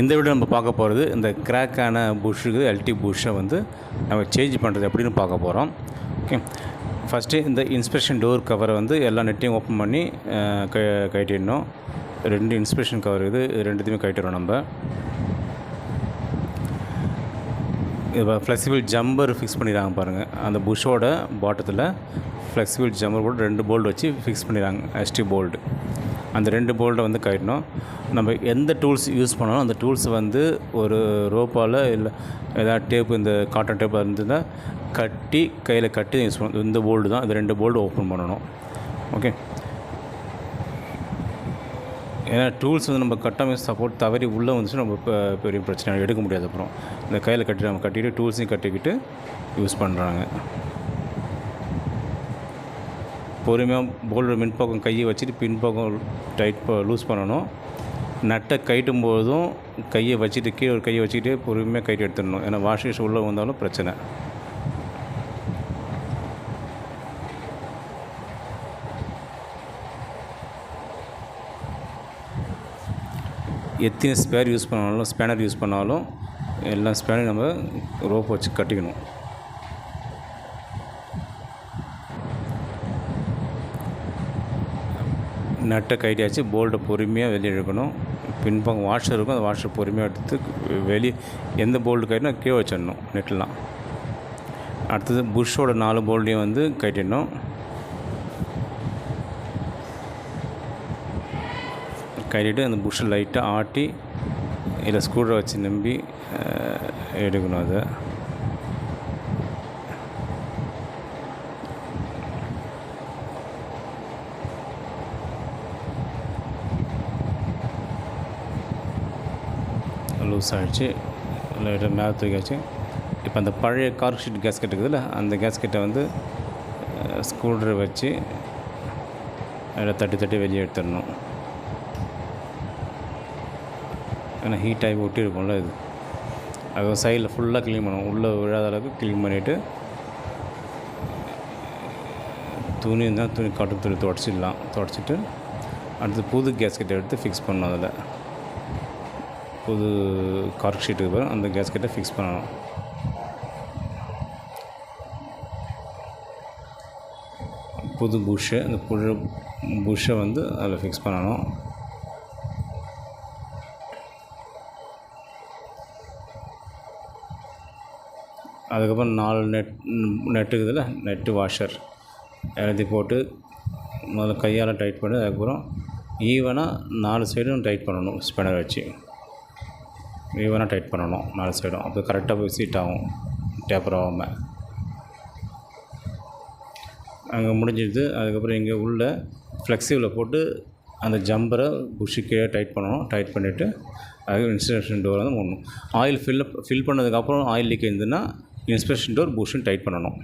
இந்த வீடியோ நம்ம பார்க்க போகிறது இந்த கிராக்கான புஷ்ஷுக்கு எல்டி புஷ்ஷை வந்து நம்ம சேஞ்ச் பண்ணுறது எப்படின்னு பார்க்க போகிறோம். ஓகே, ஃபஸ்ட்டு இந்த இன்ஸ்பெக்ஷன் டோர் கவரை வந்து எல்லா நெட்டையும் ஓப்பன் பண்ணி கட்டிடணும். 2 இன்ஸ்பெக்ஷன் கவர் இது ரெண்டுத்தையுமே கட்டிடுறோம். நம்ம இப்போ ஃப்ளெக்சிபிள் ஜம்பர் ஃபிக்ஸ் பண்ணிடுறாங்க பாருங்கள். அந்த புஷ்ஷோட பாட்டத்தில் ஃப்ளெக்சிபிள் ஜம்பர் போட்டு 2 போல்டு வச்சு ஃபிக்ஸ் பண்ணிடுறாங்க. SD bolt. அந்த 2 போல்ட்டை வந்து கட்டணும். நம்ம எந்த டூல்ஸ் யூஸ் பண்ணாலும் அந்த டூல்ஸ் வந்து ஒரு ரோப்பால் இல்லை ஏதாவது டேப்பு, இந்த காட்டன் டேப்பாக இருந்ததுன்னா கட்டி கையில் கட்டி யூஸ் பண்ணணும். இந்த போல்டு தான், இந்த 2 போல்டு ஓப்பன் பண்ணணும். ஓகே, ஏன்னா டூல்ஸ் வந்து நம்ம கட்டாமல் சப்போர்ட் தவறி உள்ளே வந்துச்சு நம்ம பெரிய பிரச்சனை எடுக்க முடியாது. அப்புறம் இந்த கையில் கட்டி நம்ம கட்டிட்டு டூல்ஸையும் கட்டிக்கிட்டு யூஸ் பண்ணுறாங்க. பொறுமையாக போல்டு மின்பக்கம் கையை வச்சுட்டு பின்பக்கம் லூஸ் பண்ணணும். நட்டை கட்டும் போதும் கையை வச்சுட்டு கீழே ஒரு கையை வச்சுக்கிட்டே பொறுமையாக கைட்டு எடுத்துடணும். ஏன்னா வாஷிங்ஸ் உள்ளே வந்தாலும் பிரச்சனை. எத்தனை ஸ்பேனர் யூஸ் பண்ணாலும் எல்லா ஸ்பேனையும் நம்ம ரோப் வச்சு கட்டிக்கணும். நட்டை கைட்டியாச்சு, போல்ட்டை பொறுமையாக வெளியே எடுக்கணும். பின்பக்கம் வாஷர் இருக்கும், அந்த வாஷர் பொறுமையாக எடுத்து வெளியே எந்த போல்டு கைட்டினா கீழே வச்சிடணும் நெட்டெலாம். அடுத்தது புஷ்ஷோட 4 போல்ட்டையும் வந்து கட்டிடணும். கட்டிட்டு அந்த புஷ்ஷை லைட்டாக ஆட்டி இல்லை ஸ்க்ரூ வச்சு நம்பி எடுக்கணும். அதை லூஸ் ஆகிடுச்சு, லைட்டாக மேலே தூக்கியாச்சு. இப்போ அந்த பழைய கார்க் ஷீட் கேஸ்கெட் இருக்குதுல்ல, அந்த கேஸ்கெட்டை வந்து ஸ்க்ரூ ட்ரைவர் வச்சு அதில் தட்டி வெளியே எடுத்துடணும். ஏன்னா ஹீட் ஆகி ஒட்டி இருக்கும்ல இது. அது சைடில் ஃபுல்லாக க்ளீன் பண்ணணும். உள்ளே விழாத அளவுக்கு க்ளீன் பண்ணிவிட்டு துணி இருந்தால் காட்டன் துணி துடைச்சிட்டு அடுத்து புது கேஸ்கெட்டை எடுத்து ஃபிக்ஸ் பண்ணணும். அதில் புது கார்க் ஷீட்டுக்கு பிறகு அந்த கேஸ்கெட்டை ஃபிக்ஸ் பண்ணணும். புது புஷ்ஷை, அந்த புஷ்ஷை வந்து அதில் ஃபிக்ஸ் பண்ணணும். அதுக்கப்புறம் 4 நெட்டுக்குதில் நெட்டு வாஷர் எல்லாத்தையும் போட்டு முதல்ல கையால் டைட் பண்ணி அதுக்கப்புறம் ஈவனாக 4 சைடும் டைட் பண்ணணும். ஸ்பேனர் வச்சு ஈவனாக டைட் பண்ணணும் 4 சைடும். அப்போ கரெக்டாக போய் சீட் ஆகும், டேப்பர் ஆகாமல். அங்கே முடிஞ்சிடுது. அதுக்கப்புறம் இங்கே உள்ள ஃப்ளெக்சிபிளில் போட்டு அந்த ஜம்பரை புஷ்ஷுக்கே டைட் பண்ணணும். டைட் பண்ணிவிட்டு அது இன்ஸ்பெக்ஷன் டோர் வந்து மூடணும். ஆயில் ஃபில் பண்ணதுக்கப்புறம் ஆயில் லீக் இருந்ததுன்னா இன்ஸ்பெக்ஷன் டோர் புஷ்ஷுன்னு டைட் பண்ணணும்.